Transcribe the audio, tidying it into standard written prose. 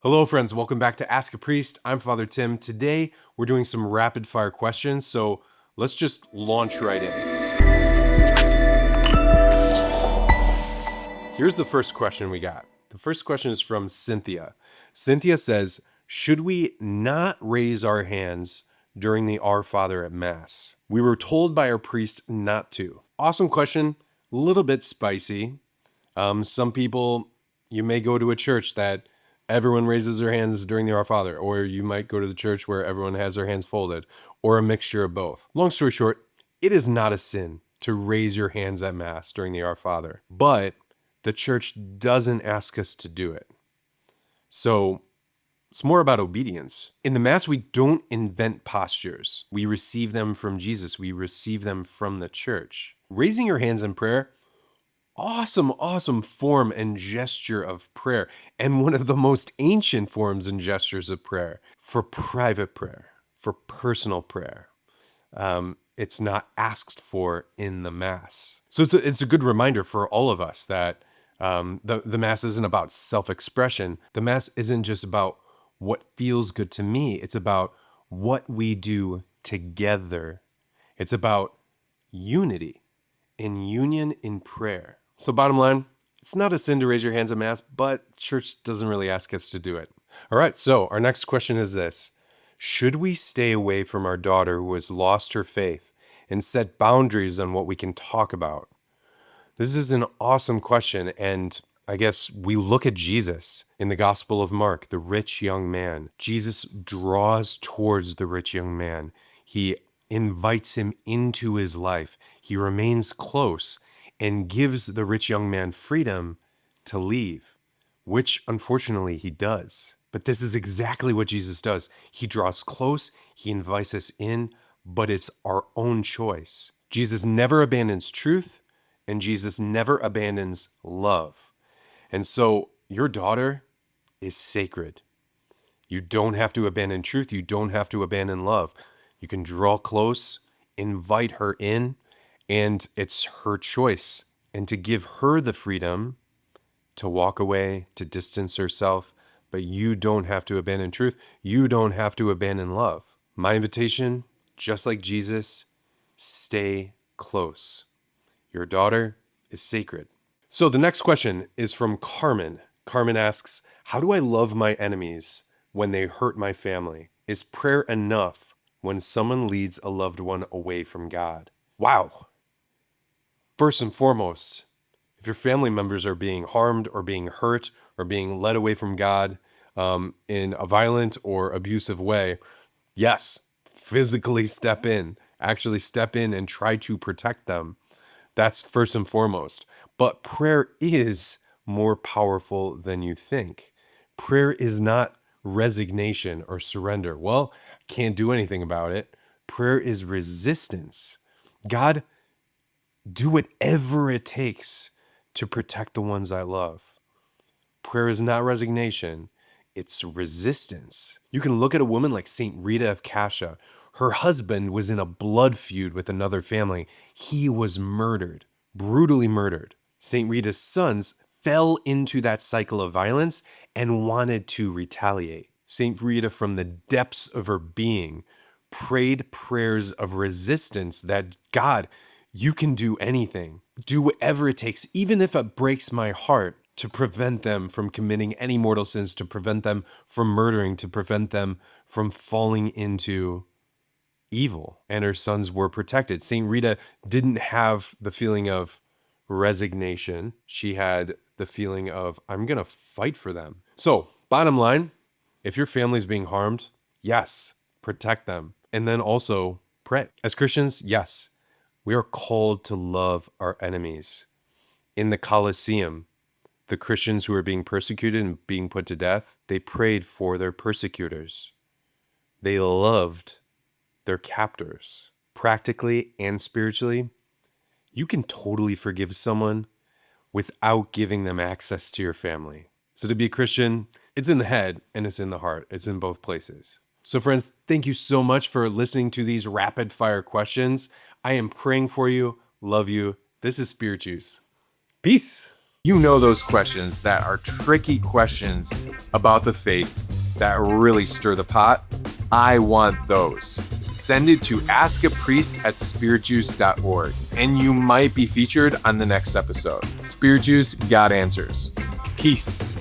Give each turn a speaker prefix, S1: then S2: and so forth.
S1: Hello, friends. Welcome back to Ask a Priest. I'm Father Tim. Today, we're doing some rapid fire questions, so let's just launch right in. Here's the first question we got. The first question is from Cynthia. Cynthia says, should we not raise our hands during the Our Father at Mass? We were told by our priest not to. Awesome question. A little bit spicy. Some people, you may go to a church that everyone raises their hands during the Our Father, or you might go to the church where everyone has their hands folded, or a mixture of both. Long story short, it is not a sin to raise your hands at Mass during the Our Father, but the church doesn't ask us to do it. So it's more about obedience. In the Mass, we don't invent postures. We receive them from Jesus. We receive them from the church. Raising your hands in prayer, awesome form and gesture of prayer, and one of the most ancient forms and gestures of prayer for private prayer, for personal prayer. It's not asked for in the Mass. So it's a good reminder for all of us that the Mass isn't about self-expression. The Mass isn't just about what feels good to me. It's about what we do together. It's about unity, in union in prayer. So bottom line, it's not a sin to raise your hands at Mass, but church doesn't really ask us to do it. All right, so our next question is this. Should we stay away from our daughter who has lost her faith and set boundaries on what we can talk about? This is an awesome question, and I guess we look at Jesus in the Gospel of Mark, the rich young man. Jesus draws towards the rich young man. He invites him into his life. He remains close and gives the rich young man freedom to leave, which unfortunately he does. But this is exactly what Jesus does. He draws close, he invites us in, but it's our own choice. Jesus never abandons truth, and Jesus never abandons love. And so your daughter is sacred. You don't have to abandon truth. You don't have to abandon love. You can draw close, invite her in, and it's her choice. And to give her the freedom to walk away, to distance herself, but you don't have to abandon truth. You don't have to abandon love. My invitation, just like Jesus, stay close. Your daughter is sacred. So the next question is from Carmen. Carmen asks, how do I love my enemies when they hurt my family? Is prayer enough when someone leads a loved one away from God? Wow. First and foremost, if your family members are being harmed or being hurt or being led away from God in a violent or abusive way, yes, physically step in. Actually step in and try to protect them. That's first and foremost. But prayer is more powerful than you think. Prayer is not resignation or surrender. Well, can't do anything about it. Prayer is resistance. God, do whatever it takes to protect the ones I love. Prayer is not resignation. It's resistance. You can look at a woman like Saint Rita of Cascia. Her husband was in a blood feud with another family. He was murdered, brutally murdered. Saint Rita's sons fell into that cycle of violence and wanted to retaliate. Saint Rita, from the depths of her being, prayed prayers of resistance that God, you can do anything. Do whatever it takes, even if it breaks my heart, to prevent them from committing any mortal sins, to prevent them from murdering, to prevent them from falling into evil. And her sons were protected. Saint Rita didn't have the feeling of resignation. She had the feeling of, I'm going to fight for them. So, bottom line, if your family's being harmed, yes, protect them. And then also pray. As Christians, yes, we are called to love our enemies. In the Colosseum, the Christians who were being persecuted and being put to death, they prayed for their persecutors. They loved their captors. Practically and spiritually, you can totally forgive someone without giving them access to your family. So to be a Christian, it's in the head and it's in the heart. It's in both places. So friends, thank you so much for listening to these rapid fire questions. I am praying for you. Love you. This is Spirit Juice. Peace.
S2: You know those questions that are tricky questions about the faith that really stir the pot? I want those. Send it to askapriest@spiritjuice.org and you might be featured on the next episode. Spirit Juice got answers. Peace.